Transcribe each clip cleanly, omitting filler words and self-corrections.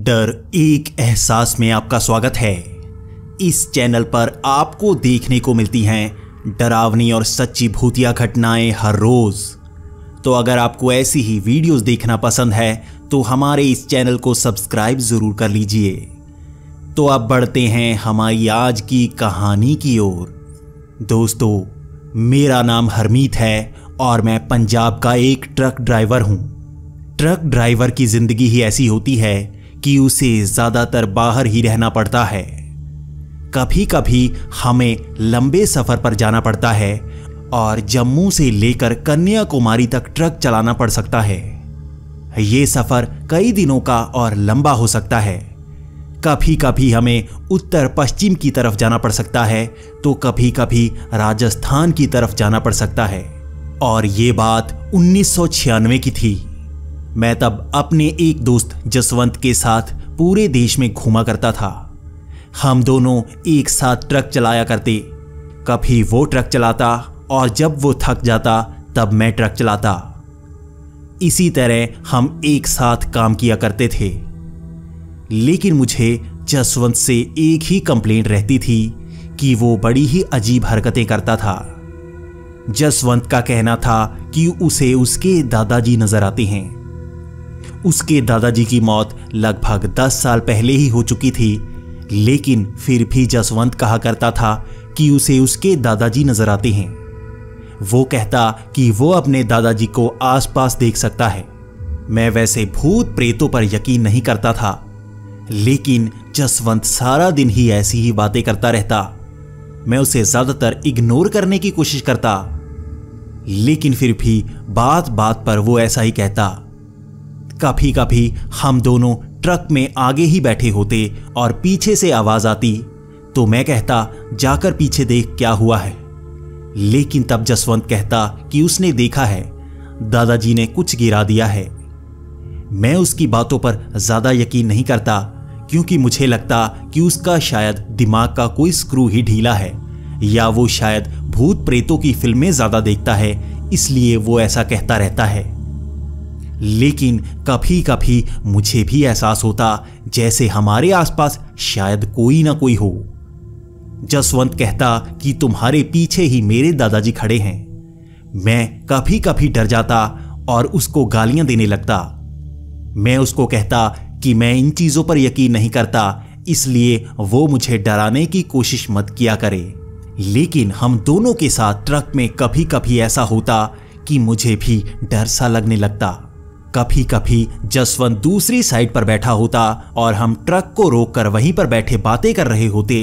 डर एक एहसास में आपका स्वागत है। इस चैनल पर आपको देखने को मिलती हैं डरावनी और सच्ची भूतिया घटनाएं हर रोज। तो अगर आपको ऐसी ही वीडियोस देखना पसंद है तो हमारे इस चैनल को सब्सक्राइब जरूर कर लीजिए। तो अब बढ़ते हैं हमारी आज की कहानी की ओर। दोस्तों, मेरा नाम हरमीत है और मैं पंजाब का एक ट्रक ड्राइवर हूं। ट्रक ड्राइवर की जिंदगी ही ऐसी होती है कि उसे ज्यादातर बाहर ही रहना पड़ता है। कभी कभी हमें लंबे सफर पर जाना पड़ता है और जम्मू से लेकर कन्याकुमारी तक ट्रक चलाना पड़ सकता है। ये सफर कई दिनों का और लंबा हो सकता है। कभी कभी हमें उत्तर पश्चिम की तरफ जाना पड़ सकता है तो कभी कभी राजस्थान की तरफ जाना पड़ सकता है। और ये बात 1996 की थी। मैं तब अपने एक दोस्त जसवंत के साथ पूरे देश में घूमा करता था। हम दोनों एक साथ ट्रक चलाया करते। कभी वो ट्रक चलाता और जब वो थक जाता तब मैं ट्रक चलाता। इसी तरह हम एक साथ काम किया करते थे। लेकिन मुझे जसवंत से एक ही कंप्लेंट रहती थी कि वो बड़ी ही अजीब हरकतें करता था। जसवंत का कहना था कि उसे उसके दादाजी नजर आते हैं। उसके दादाजी की मौत लगभग 10 साल पहले ही हो चुकी थी, लेकिन फिर भी जसवंत कहा करता था कि उसे उसके दादाजी नजर आते हैं। वो कहता कि वो अपने दादाजी को आसपास देख सकता है। मैं वैसे भूत प्रेतों पर यकीन नहीं करता था, लेकिन जसवंत सारा दिन ही ऐसी ही बातें करता रहता। मैं उसे ज्यादातर इग्नोर करने की कोशिश करता, लेकिन फिर भी बात बात पर वो ऐसा ही कहता। कभी कभी हम दोनों ट्रक में आगे ही बैठे होते और पीछे से आवाज आती तो मैं कहता जाकर पीछे देख क्या हुआ है। लेकिन तब जसवंत कहता कि उसने देखा है, दादाजी ने कुछ गिरा दिया है। मैं उसकी बातों पर ज्यादा यकीन नहीं करता क्योंकि मुझे लगता कि उसका शायद दिमाग का कोई स्क्रू ही ढीला है, या वो शायद भूत प्रेतों की फिल्में ज्यादा देखता है, इसलिए वो ऐसा कहता रहता है। लेकिन कभी कभी मुझे भी एहसास होता जैसे हमारे आसपास शायद कोई ना कोई हो। जसवंत कहता कि तुम्हारे पीछे ही मेरे दादाजी खड़े हैं। मैं कभी कभी डर जाता और उसको गालियां देने लगता। मैं उसको कहता कि मैं इन चीजों पर यकीन नहीं करता, इसलिए वो मुझे डराने की कोशिश मत किया करे। लेकिन हम दोनों के साथ ट्रक में कभी कभी ऐसा होता कि मुझे भी डर सा लगने लगता। कभी कभी जसवंत दूसरी साइड पर बैठा होता और हम ट्रक को रोककर वहीं पर बैठे बातें कर रहे होते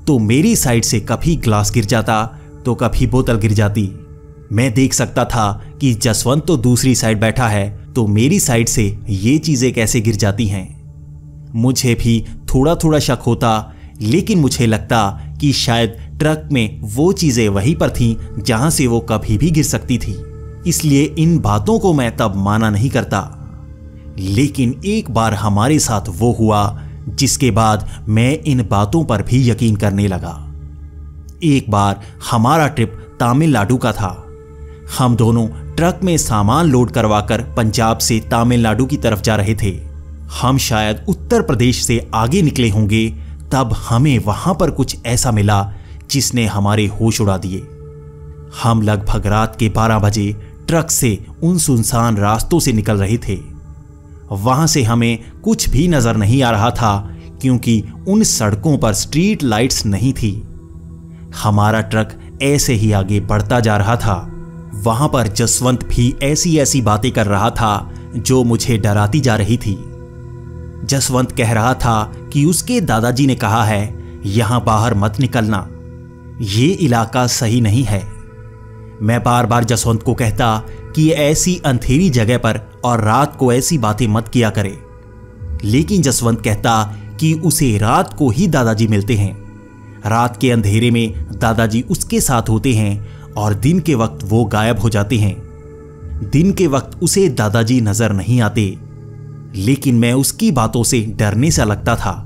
तो मेरी साइड से कभी ग्लास गिर जाता तो कभी बोतल गिर जाती। मैं देख सकता था कि जसवंत तो दूसरी साइड बैठा है तो मेरी साइड से ये चीजें कैसे गिर जाती हैं। मुझे भी थोड़ा थोड़ा शक होता, लेकिन मुझे लगता कि शायद ट्रक में वो चीजें वहीं पर थीं जहां से वो कभी भी गिर सकती थी, इसलिए इन बातों को मैं तब माना नहीं करता। लेकिन एक बार हमारे साथ वो हुआ जिसके बाद मैं इन बातों पर भी यकीन करने लगा। एक बार हमारा ट्रिप तमिलनाडु का था। हम दोनों ट्रक में सामान लोड करवाकर पंजाब से तमिलनाडु की तरफ जा रहे थे। हम शायद उत्तर प्रदेश से आगे निकले होंगे, तब हमें वहां पर कुछ ऐसा मिला जिसने हमारे होश उड़ा दिए। हम लगभग रात के 12 बजे ट्रक से उन सुनसान रास्तों से निकल रहे थे। वहां से हमें कुछ भी नजर नहीं आ रहा था क्योंकि उन सड़कों पर स्ट्रीट लाइट्स नहीं थी। हमारा ट्रक ऐसे ही आगे बढ़ता जा रहा था। वहां पर जसवंत भी ऐसी ऐसी बातें कर रहा था जो मुझे डराती जा रही थी। जसवंत कह रहा था कि उसके दादाजी ने कहा है यहां बाहर मत निकलना, ये इलाका सही नहीं है। मैं बार बार जसवंत को कहता कि ऐसी अंधेरी जगह पर और रात को ऐसी बातें मत किया करे, लेकिन जसवंत कहता कि उसे रात को ही दादाजी मिलते हैं। रात के अंधेरे में दादाजी उसके साथ होते हैं और दिन के वक्त वो गायब हो जाते हैं। दिन के वक्त उसे दादाजी नजर नहीं आते, लेकिन मैं उसकी बातों से डरने सा लगता था।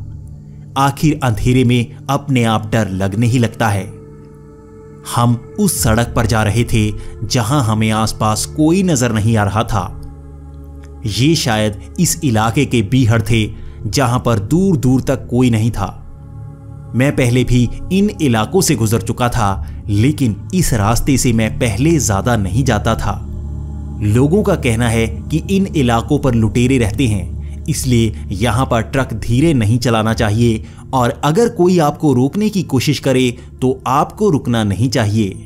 आखिर अंधेरे में अपने आप डर लगने ही लगता है। हम उस सड़क पर जा रहे थे जहां हमें आसपास कोई नजर नहीं आ रहा था। ये शायद इस इलाके के बीहड़ थे जहां पर दूर दूर तक कोई नहीं था। मैं पहले भी इन इलाकों से गुजर चुका था, लेकिन इस रास्ते से मैं पहले ज्यादा नहीं जाता था। लोगों का कहना है कि इन इलाकों पर लुटेरे रहते हैं, इसलिए यहां पर ट्रक धीरे नहीं चलाना चाहिए और अगर कोई आपको रोकने की कोशिश करे तो आपको रुकना नहीं चाहिए।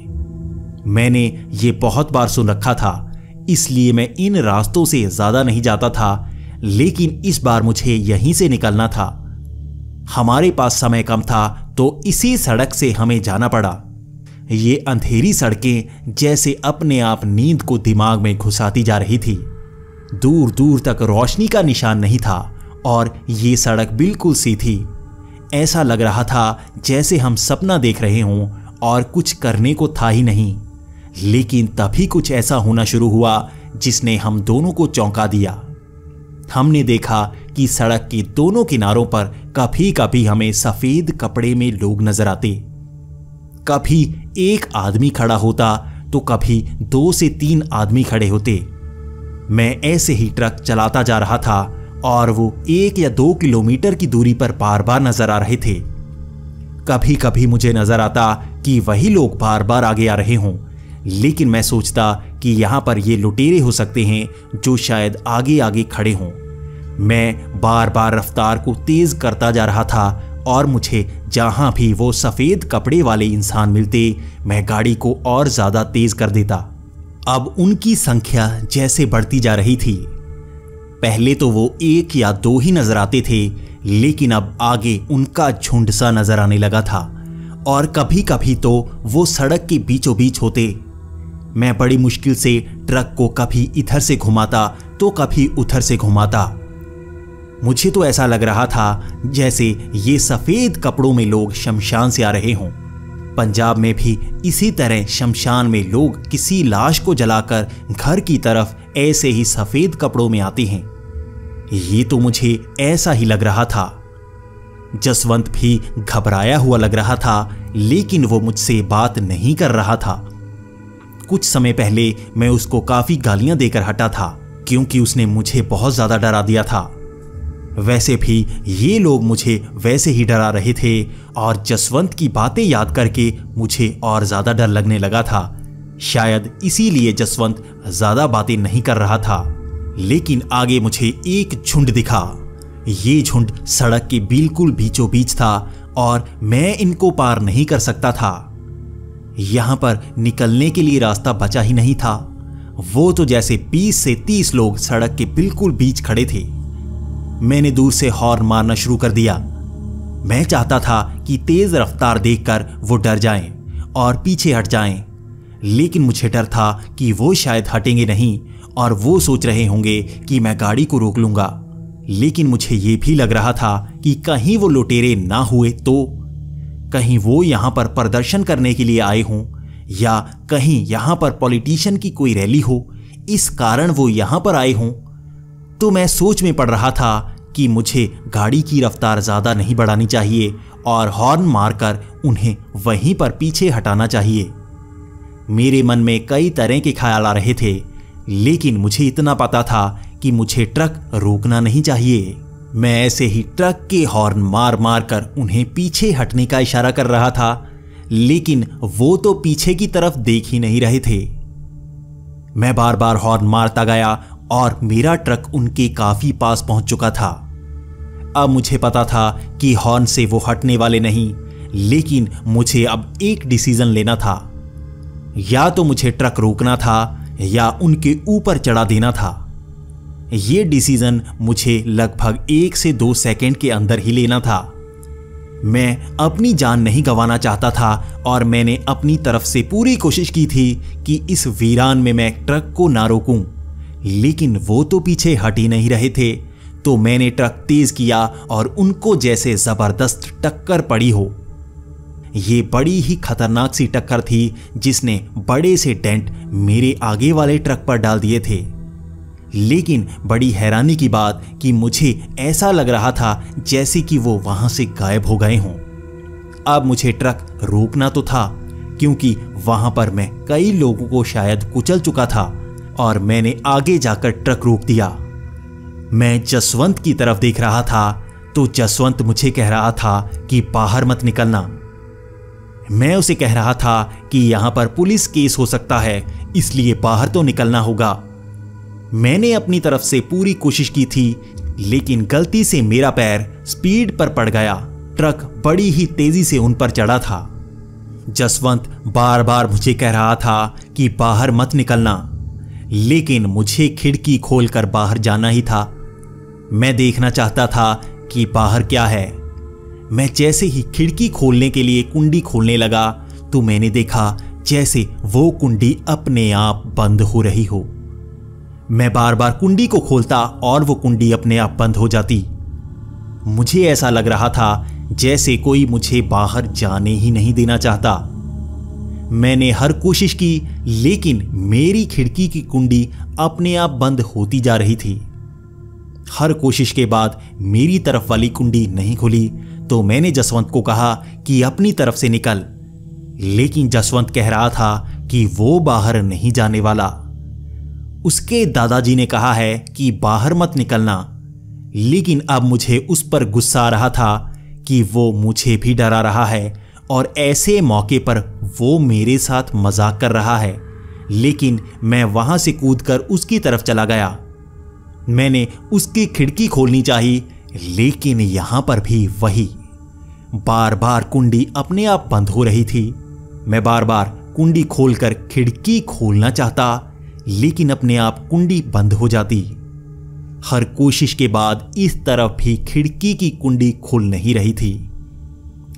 मैंने ये बहुत बार सुन रखा था, इसलिए मैं इन रास्तों से ज्यादा नहीं जाता था, लेकिन इस बार मुझे यहीं से निकलना था। हमारे पास समय कम था तो इसी सड़क से हमें जाना पड़ा। ये अंधेरी सड़कें जैसे अपने आप नींद को दिमाग में घुसाती जा रही थी। दूर दूर तक रोशनी का निशान नहीं था और ये सड़क बिल्कुल सीधी। ऐसा लग रहा था जैसे हम सपना देख रहे हों और कुछ करने को था ही नहीं। लेकिन तभी कुछ ऐसा होना शुरू हुआ जिसने हम दोनों को चौंका दिया। हमने देखा कि सड़क के दोनों किनारों पर कभी कभी हमें सफेद कपड़े में लोग नजर आते। कभी एक आदमी खड़ा होता तो कभी 2 से 3 आदमी खड़े होते। मैं ऐसे ही ट्रक चलाता जा रहा था और वो 1 या 2 किलोमीटर की दूरी पर बार बार नजर आ रहे थे। कभी कभी मुझे नजर आता कि वही लोग बार बार आगे आ रहे हों, लेकिन मैं सोचता कि यहां पर ये लुटेरे हो सकते हैं जो शायद आगे आगे खड़े हों। मैं बार बार रफ्तार को तेज करता जा रहा था और मुझे जहां भी वो सफेद कपड़े वाले इंसान मिलते, मैं गाड़ी को और ज्यादा तेज कर देता। अब उनकी संख्या जैसे बढ़ती जा रही थी। पहले तो वो 1 या 2 ही नजर आते थे, लेकिन अब आगे उनका झुंड सा नजर आने लगा था और कभी कभी तो वो सड़क के बीचों बीच होते। मैं बड़ी मुश्किल से ट्रक को कभी इधर से घुमाता तो कभी उधर से घुमाता। मुझे तो ऐसा लग रहा था जैसे ये सफेद कपड़ों में लोग शमशान से आ रहे हों। पंजाब में भी इसी तरह शमशान में लोग किसी लाश को जलाकर घर की तरफ ऐसे ही सफेद कपड़ों में आते हैं। ये तो मुझे ऐसा ही लग रहा था। जसवंत भी घबराया हुआ लग रहा था, लेकिन वो मुझसे बात नहीं कर रहा था। कुछ समय पहले मैं उसको काफी गालियां देकर हटा था क्योंकि उसने मुझे बहुत ज्यादा डरा दिया था। वैसे भी ये लोग मुझे वैसे ही डरा रहे थे और जसवंत की बातें याद करके मुझे और ज्यादा डर लगने लगा था। शायद इसीलिए जसवंत ज्यादा बातें नहीं कर रहा था। लेकिन आगे मुझे एक झुंड दिखा। ये झुंड सड़क के बिल्कुल बीचों बीच था और मैं इनको पार नहीं कर सकता था। यहां पर निकलने के लिए रास्ता बचा ही नहीं था। वो तो जैसे 20 से 30 लोग सड़क के बिल्कुल बीच खड़े थे। मैंने दूर से हॉर्न मारना शुरू कर दिया। मैं चाहता था कि तेज रफ्तार देखकर वो डर जाएं और पीछे हट जाएं, लेकिन मुझे डर था कि वो शायद हटेंगे नहीं और वो सोच रहे होंगे कि मैं गाड़ी को रोक लूंगा। लेकिन मुझे ये भी लग रहा था कि कहीं वो लुटेरे ना हुए तो, कहीं वो यहां पर प्रदर्शन करने के लिए आए हों या कहीं यहां पर पॉलिटिशियन की कोई रैली हो, इस कारण वो यहां पर आए हों। तो मैं सोच में पड़ रहा था कि मुझे गाड़ी की रफ्तार ज्यादा नहीं बढ़ानी चाहिए और हॉर्न मारकर उन्हें वहीं पर पीछे हटाना चाहिए। मेरे मन में कई तरह के ख्याल आ रहे थे, लेकिन मुझे इतना पता था कि मुझे ट्रक रोकना नहीं चाहिए। मैं ऐसे ही ट्रक के हॉर्न मार मार कर उन्हें पीछे हटने का इशारा कर रहा था, लेकिन वो तो पीछे की तरफ देख ही नहीं रहे थे। मैं बार बार हॉर्न मारता गया और मेरा ट्रक उनके काफी पास पहुंच चुका था। अब मुझे पता था कि हॉर्न से वो हटने वाले नहीं, लेकिन मुझे अब एक डिसीजन लेना था। या तो मुझे ट्रक रोकना था या उनके ऊपर चढ़ा देना था। यह डिसीजन मुझे लगभग 1 से 2 सेकंड के अंदर ही लेना था। मैं अपनी जान नहीं गंवाना चाहता था और मैंने अपनी तरफ से पूरी कोशिश की थी कि इस वीरान में मैं ट्रक को ना रोकूं, लेकिन वो तो पीछे हट ही नहीं रहे थे। तो मैंने ट्रक तेज किया और उनको जैसे जबरदस्त टक्कर पड़ी हो। ये बड़ी ही खतरनाक सी टक्कर थी जिसने बड़े से डेंट मेरे आगे वाले ट्रक पर डाल दिए थे। लेकिन बड़ी हैरानी की बात कि मुझे ऐसा लग रहा था जैसे कि वो वहां से गायब हो गए हों। अब मुझे ट्रक रोकना तो था क्योंकि वहां पर मैं कई लोगों को शायद कुचल चुका था और मैंने आगे जाकर ट्रक रोक दिया। मैं जसवंत की तरफ देख रहा था, तो जसवंत मुझे कह रहा था कि बाहर मत निकलना। मैं उसे कह रहा था कि यहां पर पुलिस केस हो सकता है, इसलिए बाहर तो निकलना होगा। मैंने अपनी तरफ से पूरी कोशिश की थी, लेकिन गलती से मेरा पैर स्पीड पर पड़ गया। ट्रक बड़ी ही तेजी से उन पर चढ़ा था। जसवंत बार बार मुझे कह रहा था कि बाहर मत निकलना, लेकिन मुझे खिड़की खोलकर बाहर जाना ही था। मैं देखना चाहता था कि बाहर क्या है। मैं जैसे ही खिड़की खोलने के लिए कुंडी खोलने लगा तो मैंने देखा जैसे वो कुंडी अपने आप बंद हो रही हो। मैं बार बार कुंडी को खोलता और वो कुंडी अपने आप बंद हो जाती। मुझे ऐसा लग रहा था जैसे कोई मुझे बाहर जाने ही नहीं देना चाहता। मैंने हर कोशिश की, लेकिन मेरी खिड़की की कुंडी अपने आप बंद होती जा रही थी। हर कोशिश के बाद मेरी तरफ वाली कुंडी नहीं खुली, तो मैंने जसवंत को कहा कि अपनी तरफ से निकल, लेकिन जसवंत कह रहा था कि वो बाहर नहीं जाने वाला। उसके दादाजी ने कहा है कि बाहर मत निकलना, लेकिन अब मुझे उस पर गुस्सा आ रहा था कि वो मुझे भी डरा रहा है और ऐसे मौके पर वो मेरे साथ मजाक कर रहा है। लेकिन मैं वहां से कूदकर उसकी तरफ चला गया। मैंने उसकी खिड़की खोलनी चाहिए, लेकिन यहां पर भी वही बार बार कुंडी अपने आप बंद हो रही थी। मैं बार बार कुंडी खोलकर खिड़की खोलना चाहता, लेकिन अपने आप कुंडी बंद हो जाती। हर कोशिश के बाद इस तरफ भी खिड़की की कुंडी खुल नहीं रही थी।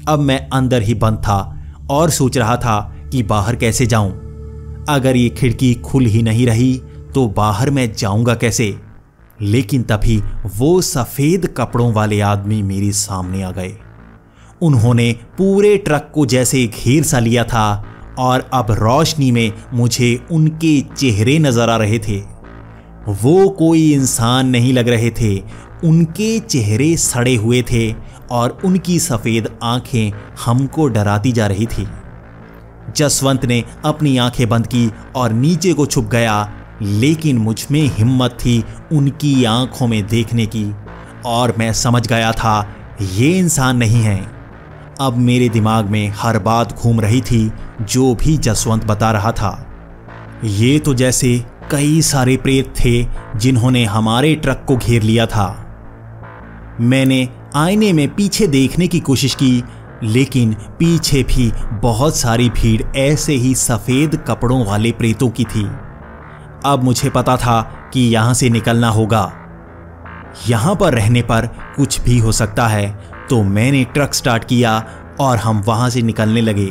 अब मैं अंदर ही बंद था और सोच रहा था कि बाहर कैसे जाऊं। अगर ये खिड़की खुल ही नहीं रही तो बाहर मैं जाऊंगा कैसे। लेकिन तभी वो सफेद कपड़ों वाले आदमी मेरे सामने आ गए। उन्होंने पूरे ट्रक को जैसे घेर सा लिया था और अब रोशनी में मुझे उनके चेहरे नजर आ रहे थे। वो कोई इंसान नहीं लग रहे थे। उनके चेहरे सड़े हुए थे और उनकी सफेद आंखें हमको डराती जा रही थी। जसवंत ने अपनी आंखें बंद की और नीचे को छुप गया, लेकिन मुझ में हिम्मत थी उनकी आंखों में देखने की, और मैं समझ गया था ये इंसान नहीं है। अब मेरे दिमाग में हर बात घूम रही थी जो भी जसवंत बता रहा था। ये तो जैसे कई सारे प्रेत थे जिन्होंने हमारे ट्रक को घेर लिया था। मैंने आईने में पीछे देखने की कोशिश की, लेकिन पीछे भी बहुत सारी भीड़ ऐसे ही सफेद कपड़ों वाले प्रेतों की थी। अब मुझे पता था कि यहां से निकलना होगा। यहां पर रहने पर कुछ भी हो सकता है, तो मैंने ट्रक स्टार्ट किया और हम वहां से निकलने लगे।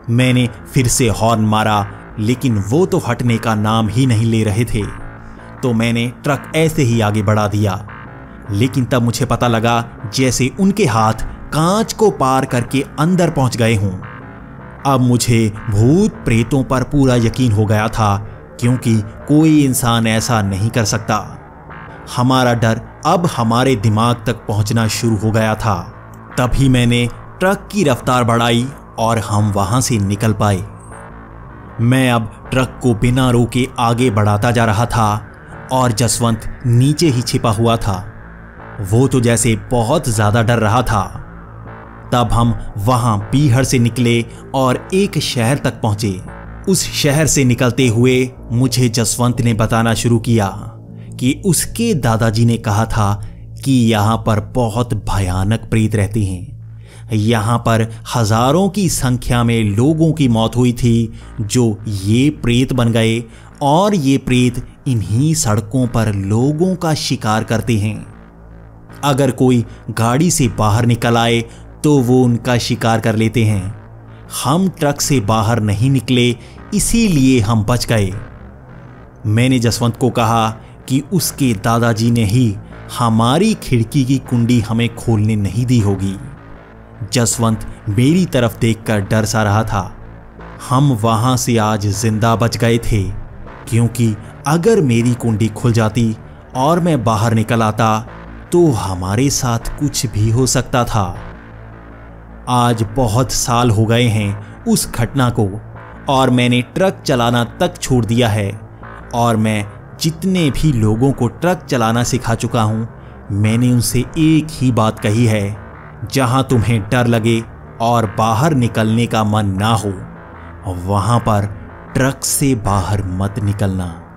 मैंने फिर से हॉर्न मारा, लेकिन वो तो हटने का नाम ही नहीं ले रहे थे। तो मैंने ट्रक ऐसे ही आगे बढ़ा दिया, लेकिन तब मुझे पता लगा जैसे उनके हाथ कांच को पार करके अंदर पहुंच गए हों। अब मुझे भूत प्रेतों पर पूरा यकीन हो गया था, क्योंकि कोई इंसान ऐसा नहीं कर सकता। हमारा डर अब हमारे दिमाग तक पहुंचना शुरू हो गया था। तभी मैंने ट्रक की रफ्तार बढ़ाई और हम वहां से निकल पाए। मैं अब ट्रक को बिना रोके आगे बढ़ाता जा रहा था और जसवंत नीचे ही छिपा हुआ था। वो तो जैसे बहुत ज्यादा डर रहा था। तब हम वहां पीहर से निकले और एक शहर तक पहुंचे। उस शहर से निकलते हुए मुझे जसवंत ने बताना शुरू किया कि उसके दादाजी ने कहा था कि यहां पर बहुत भयानक प्रेत रहते हैं। यहां पर हजारों की संख्या में लोगों की मौत हुई थी जो ये प्रेत बन गए, और ये प्रेत इन्हीं सड़कों पर लोगों का शिकार करते हैं। अगर कोई गाड़ी से बाहर निकल आए तो वो उनका शिकार कर लेते हैं। हम ट्रक से बाहर नहीं निकले, इसीलिए हम बच गए। मैंने जसवंत को कहा कि उसके दादाजी ने ही हमारी खिड़की की कुंडी हमें खोलने नहीं दी होगी। जसवंत मेरी तरफ देखकर डर सा रहा था। हम वहां से आज जिंदा बच गए थे, क्योंकि अगर मेरी कुंडी खुल जाती और मैं बाहर निकल आता तो हमारे साथ कुछ भी हो सकता था। आज बहुत साल हो गए हैं उस घटना को, और मैंने ट्रक चलाना तक छोड़ दिया है। और मैं जितने भी लोगों को ट्रक चलाना सिखा चुका हूं, मैंने उनसे एक ही बात कही है, जहां तुम्हें डर लगे और बाहर निकलने का मन ना हो, वहां पर ट्रक से बाहर मत निकलना।